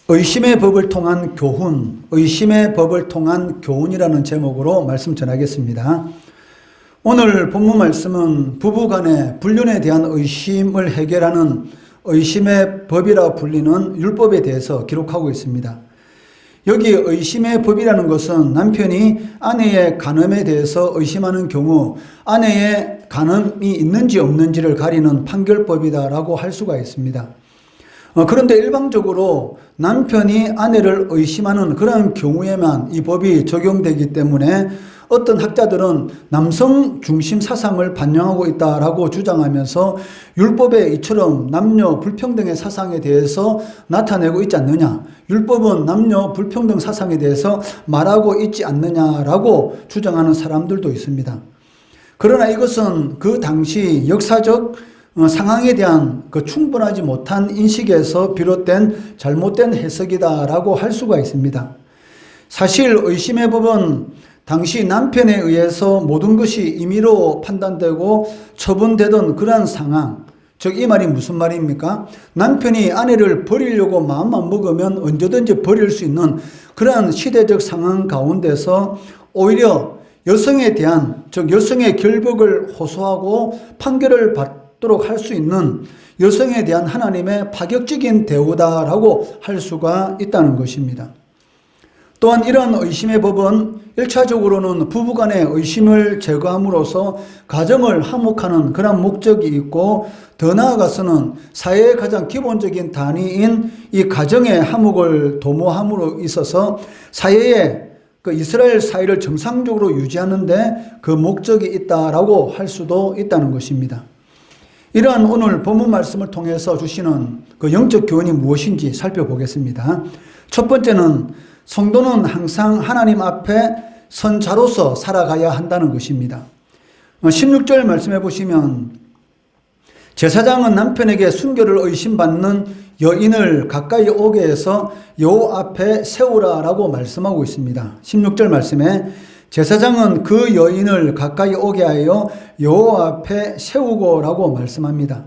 의심의 법을 통한 교훈, 의심의 법을 통한 교훈이라는 제목으로 말씀 전하겠습니다. 오늘 본문 말씀은 부부간의 불륜에 대한 의심을 해결하는 의심의 법이라 불리는 율법에 대해서 기록하고 있습니다. 여기 의심의 법이라는 것은 남편이 아내의 간음에 대해서 의심하는 경우 아내의 간음이 있는지 없는지를 가리는 판결법이다라고 할 수가 있습니다. 그런데 일반적으로 남편이 아내를 의심하는 그런 경우에만 이 법이 적용되기 때문에 어떤 학자들은 남성 중심 사상을 반영하고 있다라고 주장하면서 율법에 이처럼 남녀 불평등의 사상에 대해서 나타내고 있지 않느냐, 율법은 남녀 불평등 사상에 대해서 말하고 있지 않느냐라고 주장하는 사람들도 있습니다. 그러나 이것은 그 당시 역사적 상황에 대한 그 충분하지 못한 인식에서 비롯된 잘못된 해석이다라고 할 수가 있습니다. 사실 의심의 법은 당시 남편에 의해서 모든 것이 임의로 판단되고 처분되던 그러한 상황, 즉 이 말이 무슨 말입니까? 남편이 아내를 버리려고 마음만 먹으면 언제든지 버릴 수 있는 그러한 시대적 상황 가운데서 오히려 여성에 대한, 즉 여성의 결벽을 호소하고 판결을 받도록 할 수 있는 여성에 대한 하나님의 파격적인 대우다라고 할 수가 있다는 것입니다. 또한 이러한 의심의 법은 1차적으로는 부부간의 의심을 제거함으로써 가정을 화목하는 그런 목적이 있고, 더 나아가서는 사회의 가장 기본적인 단위인 이 가정의 화목을 도모함으로 있어서 사회의 그 이스라엘 사회를 정상적으로 유지하는 데 그 목적이 있다라고 할 수도 있다는 것입니다. 이러한 오늘 본문 말씀을 통해서 주시는 그 영적 교훈이 무엇인지 살펴보겠습니다. 첫 번째는 성도는 항상 하나님 앞에 선자로서 살아가야 한다는 것입니다. 16절 말씀해 보시면 제사장은 남편에게 순결을 의심받는 여인을 가까이 오게 해서 여호와 앞에 세우라라고 말씀하고 있습니다. 16절 말씀에 제사장은 그 여인을 가까이 오게 하여 여호와 앞에 세우고라고 말씀합니다.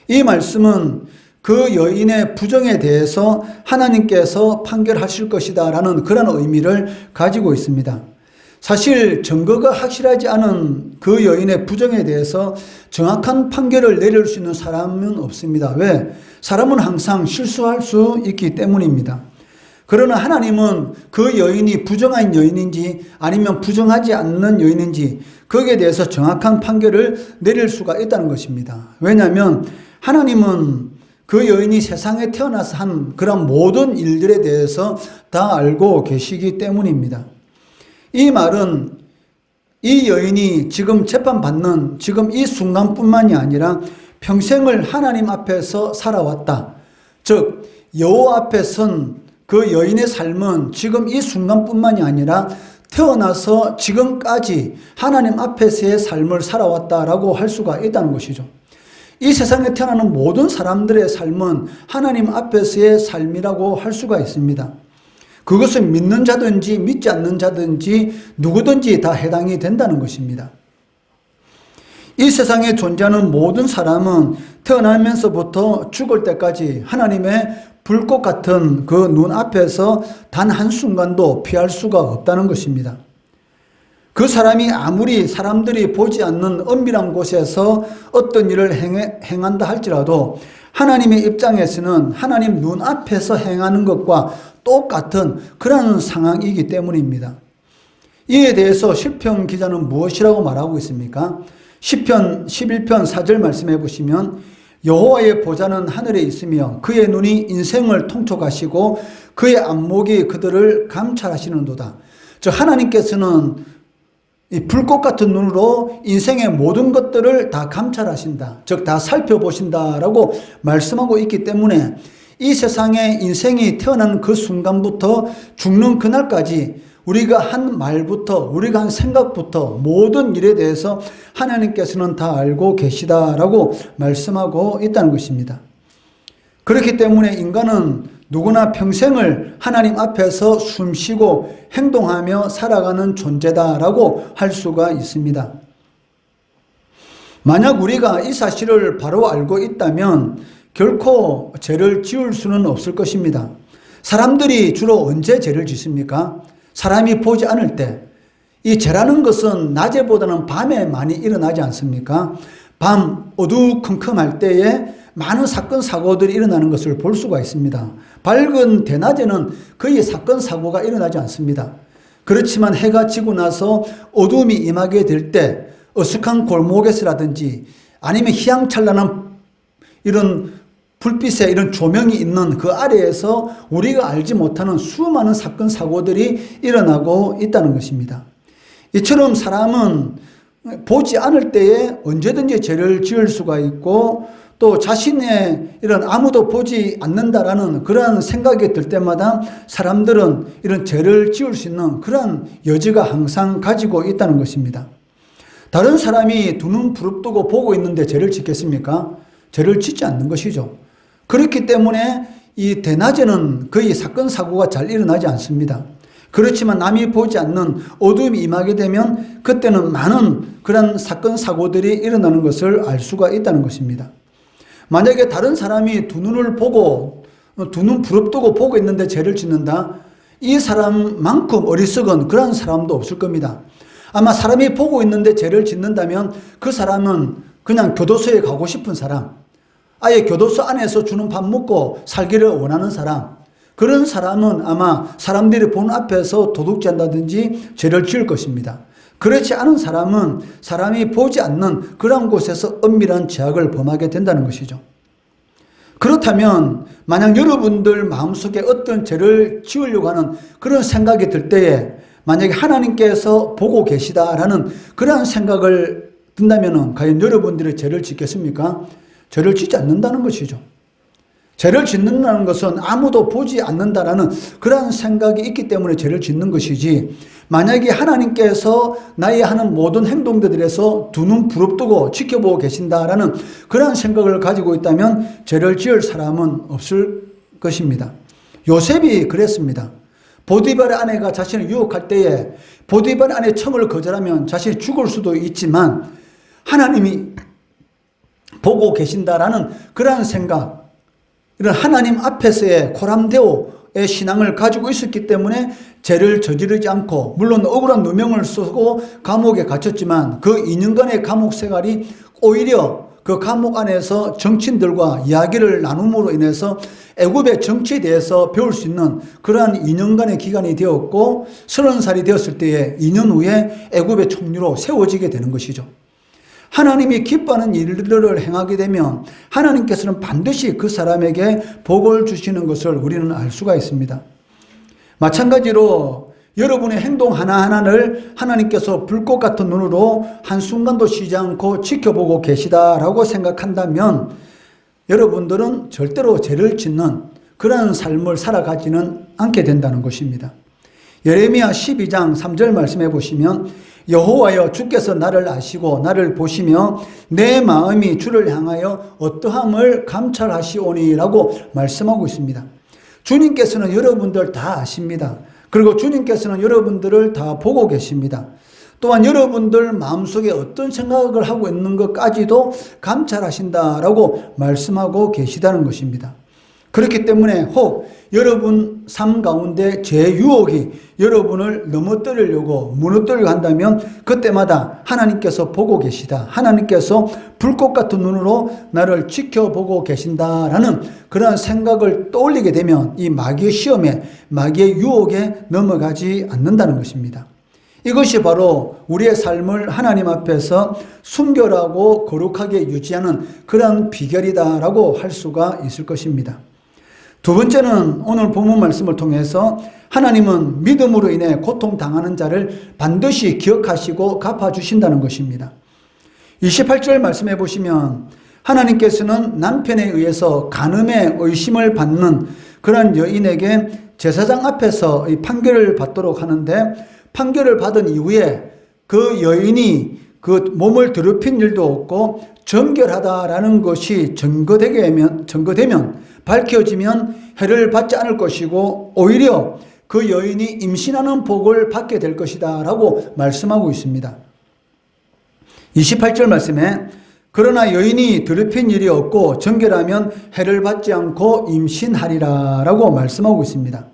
이 말씀은 그 여인의 부정에 대해서 하나님께서 판결하실 것이다 라는 그런 의미를 가지고 있습니다. 사실 증거가 확실하지 않은 그 여인의 부정에 대해서 정확한 판결을 내릴 수 있는 사람은 없습니다. 왜? 사람은 항상 실수할 수 있기 때문입니다. 그러나 하나님은 그 여인이 부정한 여인인지 아니면 부정하지 않는 여인인지 거기에 대해서 정확한 판결을 내릴 수가 있다는 것입니다. 왜냐하면 하나님은 그 여인이 세상에 태어나서 한 그런 모든 일들에 대해서 다 알고 계시기 때문입니다. 이 말은 이 여인이 지금 재판받는 지금 이 순간뿐만이 아니라 평생을 하나님 앞에서 살아왔다. 즉 여호와 앞에 선 그 여인의 삶은 지금 이 순간뿐만이 아니라 태어나서 지금까지 하나님 앞에서의 삶을 살아왔다라고 할 수가 있다는 것이죠. 이 세상에 태어나는 모든 사람들의 삶은 하나님 앞에서의 삶이라고 할 수가 있습니다. 그것은 믿는 자든지 믿지 않는 자든지 누구든지 다 해당이 된다는 것입니다. 이 세상에 존재하는 모든 사람은 태어나면서부터 죽을 때까지 하나님의 불꽃 같은 그 눈앞에서 단 한순간도 피할 수가 없다는 것입니다. 그 사람이 아무리 사람들이 보지 않는 은밀한 곳에서 어떤 일을 행한다 할지라도 하나님의 입장에서는 하나님 눈앞에서 행하는 것과 똑같은 그런 상황이기 때문입니다. 이에 대해서 시편 기자는 무엇이라고 말하고 있습니까? 시편 11편 4절 말씀해 보시면 여호와의 보좌는 하늘에 있으며 그의 눈이 인생을 통촉하시고 그의 안목이 그들을 감찰하시는도다. 즉 하나님께서는 이 불꽃 같은 눈으로 인생의 모든 것들을 다 감찰하신다. 즉 다 살펴보신다라고 말씀하고 있기 때문에 이 세상에 인생이 태어난 그 순간부터 죽는 그날까지 우리가 한 말부터 우리가 한 생각부터 모든 일에 대해서 하나님께서는 다 알고 계시다라고 말씀하고 있다는 것입니다. 그렇기 때문에 인간은 누구나 평생을 하나님 앞에서 숨쉬고 행동하며 살아가는 존재다라고 할 수가 있습니다. 만약 우리가 이 사실을 바로 알고 있다면 결코 죄를 지을 수는 없을 것입니다. 사람들이 주로 언제 죄를 짓습니까? 사람이 보지 않을 때. 이 죄라는 것은 낮에보다는 밤에 많이 일어나지 않습니까? 밤 어두컴컴할 때에 많은 사건 사고들이 일어나는 것을 볼 수가 있습니다. 밝은 대낮에는 거의 사건 사고가 일어나지 않습니다. 그렇지만 해가 지고 나서 어둠이 임하게 될 때 어둑한 골목에서라든지 아니면 희양찬란한 이런 불빛에 이런 조명이 있는 그 아래에서 우리가 알지 못하는 수많은 사건 사고들이 일어나고 있다는 것입니다. 이처럼 사람은 보지 않을 때에 언제든지 죄를 지을 수가 있고 또 자신의 이런 아무도 보지 않는다라는 그러한 생각이 들 때마다 사람들은 이런 죄를 지을 수 있는 그러한 여지가 항상 가지고 있다는 것입니다. 다른 사람이 두 눈 부릅뜨고 보고 있는데 죄를 짓겠습니까? 죄를 짓지 않는 것이죠. 그렇기 때문에 이 대낮에는 거의 사건 사고가 잘 일어나지 않습니다. 그렇지만 남이 보지 않는 어둠이 임하게 되면 그때는 많은 그런 사건 사고들이 일어나는 것을 알 수가 있다는 것입니다. 만약에 다른 사람이 두 눈을 보고 두 눈 부릅뜨고 보고 있는데 죄를 짓는다? 이 사람만큼 어리석은 그런 사람도 없을 겁니다. 아마 사람이 보고 있는데 죄를 짓는다면 그 사람은 그냥 교도소에 가고 싶은 사람, 아예 교도소 안에서 주는 밥 먹고 살기를 원하는 사람, 그런 사람은 아마 사람들이 보는 앞에서 도둑질한다든지 죄를 지을 것입니다. 그렇지 않은 사람은 사람이 보지 않는 그런 곳에서 엄밀한 죄악을 범하게 된다는 것이죠. 그렇다면 만약 여러분들 마음속에 어떤 죄를 지으려고 하는 그런 생각이 들 때에 만약에 하나님께서 보고 계시다라는 그러한 생각을 든다면 과연 여러분들이 죄를 짓겠습니까? 죄를 짓지 않는다는 것이죠. 죄를 짓는다는 것은 아무도 보지 않는다라는 그러한 생각이 있기 때문에 죄를 짓는 것이지, 만약에 하나님께서 나의 하는 모든 행동들에서 두 눈 부릅뜨고 지켜보고 계신다라는 그러한 생각을 가지고 있다면 죄를 지을 사람은 없을 것입니다. 요셉이 그랬습니다. 보디발의 아내가 자신을 유혹할 때에 보디발의 아내의 청을 거절하면 자신이 죽을 수도 있지만 하나님이 보고 계신다라는 그러한 생각, 이런 하나님 앞에서의 코람데오의 신앙을 가지고 있었기 때문에 죄를 저지르지 않고, 물론 억울한 누명을 쓰고 감옥에 갇혔지만 그 2년간의 감옥 생활이 오히려 그 감옥 안에서 정치인들과 이야기를 나눔으로 인해서 애굽의 정치에 대해서 배울 수 있는 그러한 2년간의 기간이 되었고, 30살이 되었을 때에 2년 후에 애굽의 총리로 세워지게 되는 것이죠. 하나님이 기뻐하는 일들을 행하게 되면 하나님께서는 반드시 그 사람에게 복을 주시는 것을 우리는 알 수가 있습니다. 마찬가지로 여러분의 행동 하나하나를 하나님께서 불꽃 같은 눈으로 한순간도 쉬지 않고 지켜보고 계시다라고 생각한다면 여러분들은 절대로 죄를 짓는 그런 삶을 살아가지는 않게 된다는 것입니다. 예레미야 12장 3절 말씀해 보시면 여호와여 주께서 나를 아시고 나를 보시며 내 마음이 주를 향하여 어떠함을 감찰하시오니라고 말씀하고 있습니다. 주님께서는 여러분들 다 아십니다. 그리고 주님께서는 여러분들을 다 보고 계십니다. 또한 여러분들 마음속에 어떤 생각을 하고 있는 것까지도 감찰하신다라고 말씀하고 계시다는 것입니다. 그렇기 때문에 혹 여러분 삶 가운데 죄 유혹이 여러분을 넘어뜨리려고 무너뜨리려고 한다면 그때마다 하나님께서 보고 계시다, 하나님께서 불꽃 같은 눈으로 나를 지켜보고 계신다라는 그런 생각을 떠올리게 되면 이 마귀의 시험에, 마귀의 유혹에 넘어가지 않는다는 것입니다. 이것이 바로 우리의 삶을 하나님 앞에서 순결하고 거룩하게 유지하는 그런 비결이다라고 할 수가 있을 것입니다. 두 번째는 오늘 본문 말씀을 통해서 하나님은 믿음으로 인해 고통당하는 자를 반드시 기억하시고 갚아주신다는 것입니다. 28절 말씀해 보시면 하나님께서는 남편에 의해서 간음의 의심을 받는 그런 여인에게 제사장 앞에서 이 판결을 받도록 하는데, 판결을 받은 이후에 그 여인이 그 몸을 더럽힌 일도 없고 정결하다라는 것이 증거되면 밝혀지면 해를 받지 않을 것이고 오히려 그 여인이 임신하는 복을 받게 될 것이다 라고 말씀하고 있습니다. 28절 말씀에 그러나 여인이 더럽힌 일이 없고 정결하면 해를 받지 않고 임신하리라 라고 말씀하고 있습니다.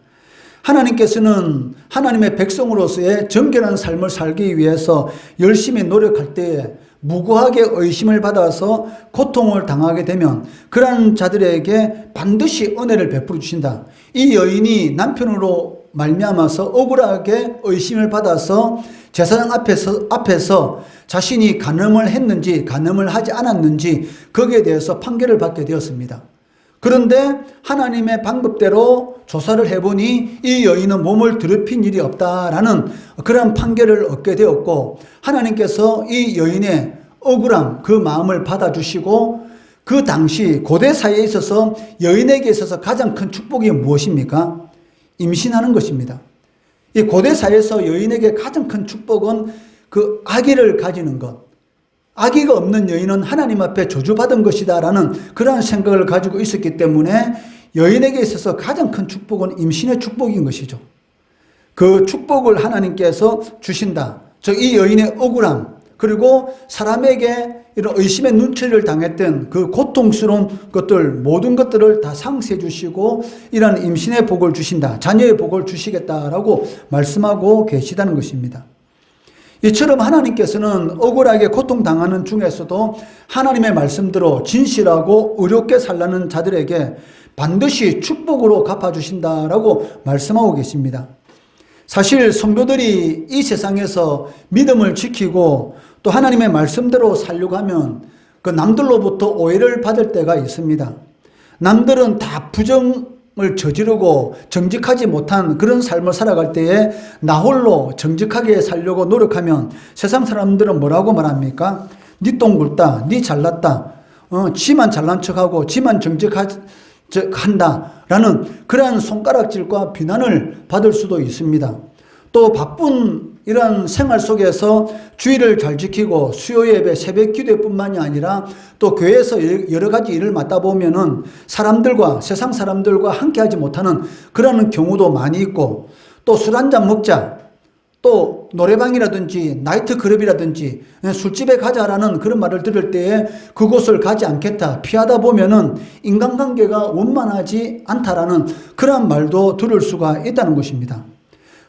하나님께서는 하나님의 백성으로서의 정결한 삶을 살기 위해서 열심히 노력할 때에 무고하게 의심을 받아서 고통을 당하게 되면 그러한 자들에게 반드시 은혜를 베풀어 주신다. 이 여인이 남편으로 말미암아서 억울하게 의심을 받아서 제사장 앞에서 자신이 간음을 했는지 간음을 하지 않았는지 거기에 대해서 판결을 받게 되었습니다. 그런데 하나님의 방법대로 조사를 해보니 이 여인은 몸을 더럽힌 일이 없다라는 그런 판결을 얻게 되었고, 하나님께서 이 여인의 억울함, 그 마음을 받아주시고, 그 당시 고대 사회에 있어서 여인에게 있어서 가장 큰 축복이 무엇입니까? 임신하는 것입니다. 이 고대 사회에서 여인에게 가장 큰 축복은 그 아기를 가지는 것. 아기가 없는 여인은 하나님 앞에 저주받은 것이다 라는 그러한 생각을 가지고 있었기 때문에 여인에게 있어서 가장 큰 축복은 임신의 축복인 것이죠. 그 축복을 하나님께서 주신다. 즉 이 여인의 억울함, 그리고 사람에게 이런 의심의 눈초리를 당했던 그 고통스러운 것들, 모든 것들을 다 상쇄해 주시고 이런 임신의 복을 주신다, 자녀의 복을 주시겠다라고 말씀하고 계시다는 것입니다. 이처럼 하나님께서는 억울하게 고통당하는 중에서도 하나님의 말씀대로 진실하고 의롭게 살라는 자들에게 반드시 축복으로 갚아주신다라고 말씀하고 계십니다. 사실 성도들이 이 세상에서 믿음을 지키고 또 하나님의 말씀대로 살려고 하면 그 남들로부터 오해를 받을 때가 있습니다. 남들은 다 부정을 저지르고 정직하지 못한 그런 삶을 살아갈 때에 나 홀로 정직하게 살려고 노력하면 세상 사람들은 뭐라고 말합니까? 니 똥 굵다, 니 잘났다, 지만 잘난 척하고 지만 정직한다 라는 그러한 손가락질과 비난을 받을 수도 있습니다. 또 바쁜 이런 생활 속에서 주의를 잘 지키고 수요 예배, 새벽 기도뿐만이 아니라 또 교회에서 여러 가지 일을 맡다 보면은 사람들과 세상 사람들과 함께하지 못하는 그런 경우도 많이 있고, 또 술 한잔 먹자, 또 노래방이라든지 나이트 클럽이라든지 술집에 가자라는 그런 말을 들을 때에 그곳을 가지 않겠다, 피하다 보면은 인간관계가 원만하지 않다라는 그런 말도 들을 수가 있다는 것입니다.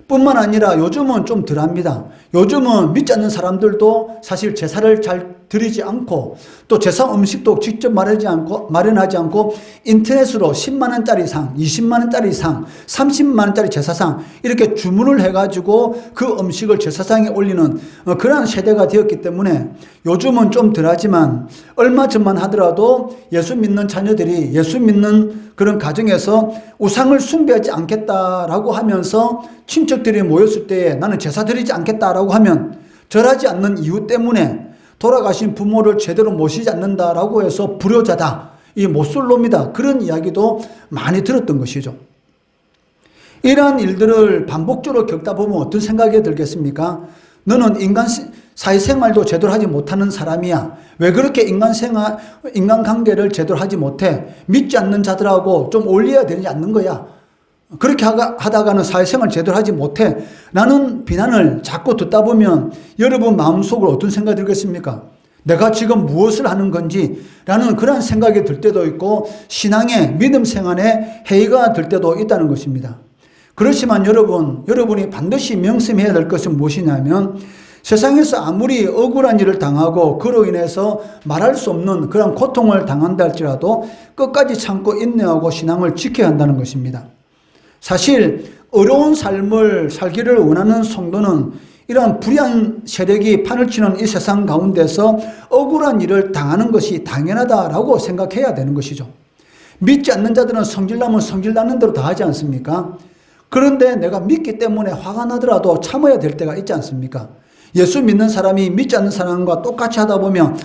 뿐만 아니라 요즘은 좀 덜합니다. 요즘은 믿지 않는 사람들도 사실 제사를 잘 드리지 않고 또 제사 음식도 직접 마련하지 않고 인터넷으로 10만 원짜리 상, 20만 원짜리 상, 30만 원짜리 제사상 이렇게 주문을 해가지고 그 음식을 제사상에 올리는 그러한 세대가 되었기 때문에 요즘은 좀 덜하지만 얼마 전만 하더라도 예수 믿는 자녀들이 예수 믿는 그런 가정에서 우상을 숭배하지 않겠다라고 하면서 친척들이 모였을 때에 나는 제사 드리지 않겠다라고 하면 절하지 않는 이유 때문에 돌아가신 부모를 제대로 모시지 않는다라고 해서 불효자다, 이 못쏠놈이다, 그런 이야기도 많이 들었던 것이죠. 이러한 일들을 반복적으로 겪다 보면 어떤 생각이 들겠습니까? 너는 사회생활도 제대로 하지 못하는 사람이야. 왜 그렇게 인간관계를 제대로 하지 못해? 믿지 않는 자들하고 좀 올려야 되지 않는 거야. 그렇게 하다가는 사회생활 제대로 하지 못해. 라는 비난을 자꾸 듣다 보면 여러분 마음속으로 어떤 생각이 들겠습니까? 내가 지금 무엇을 하는 건지 라는 그런 생각이 들 때도 있고 신앙의 믿음 생활에 해이가 들 때도 있다는 것입니다. 그렇지만 여러분이 반드시 명심해야 될 것은 무엇이냐면 세상에서 아무리 억울한 일을 당하고 그로 인해서 말할 수 없는 그런 고통을 당한다 할지라도 끝까지 참고 인내하고 신앙을 지켜야 한다는 것입니다. 사실 어려운 삶을 살기를 원하는 성도는 이러한 불의한 세력이 판을 치는 이 세상 가운데서 억울한 일을 당하는 것이 당연하다라고 생각해야 되는 것이죠. 믿지 않는 자들은 성질나면 성질나는 대로 다 하지 않습니까? 그런데 내가 믿기 때문에 화가 나더라도 참아야 될 때가 있지 않습니까? 예수 믿는 사람이 믿지 않는 사람과 똑같이 하다 보면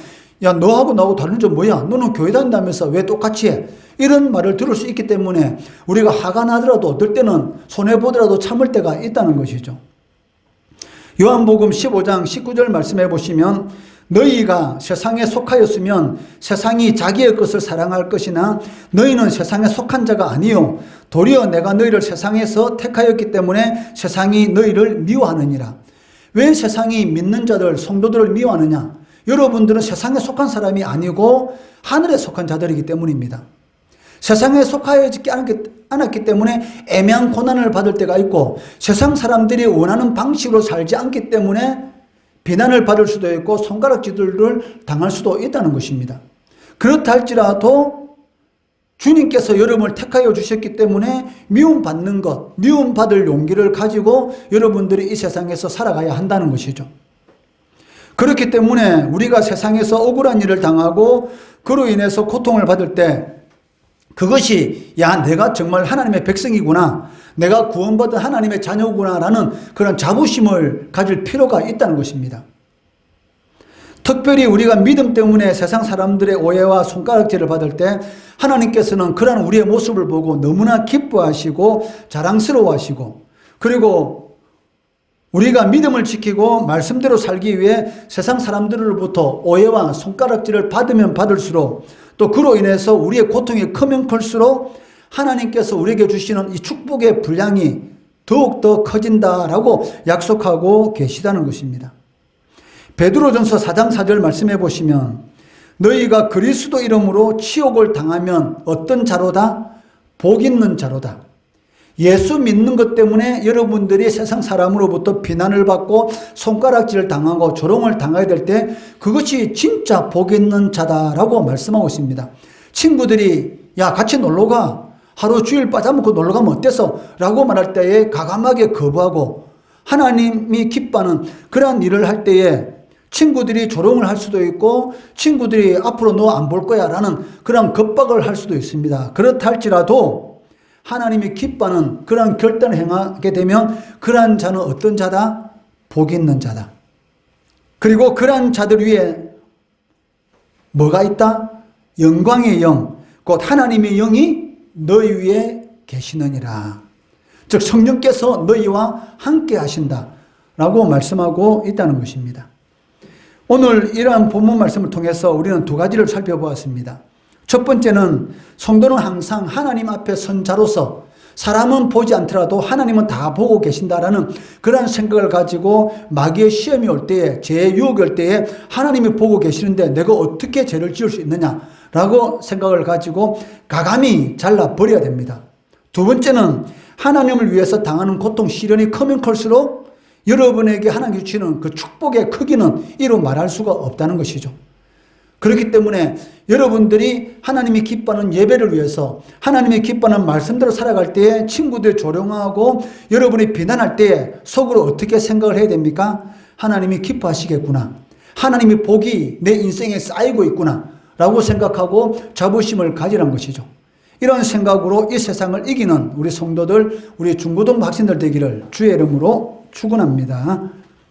야, 너하고 나하고 다른 점 뭐야? 너는 교회 다닌다면서 왜 똑같이 해? 이런 말을 들을 수 있기 때문에 우리가 화가 나더라도 어떨 때는 손해보더라도 참을 때가 있다는 것이죠. 요한복음 15장 19절 말씀해 보시면 너희가 세상에 속하였으면 세상이 자기의 것을 사랑할 것이나 너희는 세상에 속한 자가 아니요 도리어 내가 너희를 세상에서 택하였기 때문에 세상이 너희를 미워하느니라. 왜 세상이 믿는 자들, 성도들을 미워하느냐? 여러분들은 세상에 속한 사람이 아니고 하늘에 속한 자들이기 때문입니다. 세상에 속하지 않았기 때문에 애매한 고난을 받을 때가 있고, 세상 사람들이 원하는 방식으로 살지 않기 때문에 비난을 받을 수도 있고 손가락질을 당할 수도 있다는 것입니다. 그렇다 할지라도 주님께서 여러분을 택하여 주셨기 때문에 미움받는 것, 미움받을 용기를 가지고 여러분들이 이 세상에서 살아가야 한다는 것이죠. 그렇기 때문에 우리가 세상에서 억울한 일을 당하고 그로 인해서 고통을 받을 때 그것이 내가 정말 하나님의 백성이구나, 내가 구원받은 하나님의 자녀구나라는 그런 자부심을 가질 필요가 있다는 것입니다. 특별히 우리가 믿음 때문에 세상 사람들의 오해와 손가락질을 받을 때 하나님께서는 그런 우리의 모습을 보고 너무나 기뻐하시고 자랑스러워하시고, 그리고 우리가 믿음을 지키고 말씀대로 살기 위해 세상 사람들로부터 오해와 손가락질을 받으면 받을수록, 또 그로 인해서 우리의 고통이 크면 클수록 하나님께서 우리에게 주시는 이 축복의 분량이 더욱더 커진다라고 약속하고 계시다는 것입니다. 베드로전서 4장 4절 말씀해 보시면, 너희가 그리스도 이름으로 치욕을 당하면 어떤 자로다? 복 있는 자로다. 예수 믿는 것 때문에 여러분들이 세상 사람으로부터 비난을 받고 손가락질을 당하고 조롱을 당하게 될 때 그것이 진짜 복 있는 자다라고 말씀하고 있습니다. 친구들이 같이 놀러가, 하루 주일 빠져먹고 놀러가면 어때서? 라고 말할 때에 가감하게 거부하고, 하나님이 기뻐하는 그러한 일을 할 때에 친구들이 조롱을 할 수도 있고, 친구들이 앞으로 너 안 볼 거야 라는 그런 겁박을 할 수도 있습니다. 그렇다 할지라도 하나님이 기뻐하는 그런 결단을 행하게 되면 그러한 자는 어떤 자다? 복 있는 자다. 그리고 그러한 자들 위에 뭐가 있다? 영광의 영, 곧 하나님의 영이 너희 위에 계시느니라. 즉 성령께서 너희와 함께 하신다 라고 말씀하고 있다는 것입니다. 오늘 이러한 본문 말씀을 통해서 우리는 두 가지를 살펴보았습니다. 첫 번째는 성도는 항상 하나님 앞에 선 자로서 사람은 보지 않더라도 하나님은 다 보고 계신다라는 그런 생각을 가지고 마귀의 시험이 올 때에, 죄의 유혹이 올 때에 하나님이 보고 계시는데 내가 어떻게 죄를 지을 수 있느냐라고 생각을 가지고 가감히 잘라버려야 됩니다. 두 번째는 하나님을 위해서 당하는 고통, 시련이 크면 클수록 여러분에게 하나님이 주시는 그 축복의 크기는 이루 말할 수가 없다는 것이죠. 그렇기 때문에 여러분들이 하나님이 기뻐하는 예배를 위해서, 하나님이 기뻐하는 말씀대로 살아갈 때에 친구들 조롱하고 여러분이 비난할 때에 속으로 어떻게 생각을 해야 됩니까? 하나님이 기뻐하시겠구나, 하나님의 복이 내 인생에 쌓이고 있구나 라고 생각하고 자부심을 가지라는 것이죠. 이런 생각으로 이 세상을 이기는 우리 성도들, 우리 중고등부 학생들 되기를 주의 이름으로 축원합니다.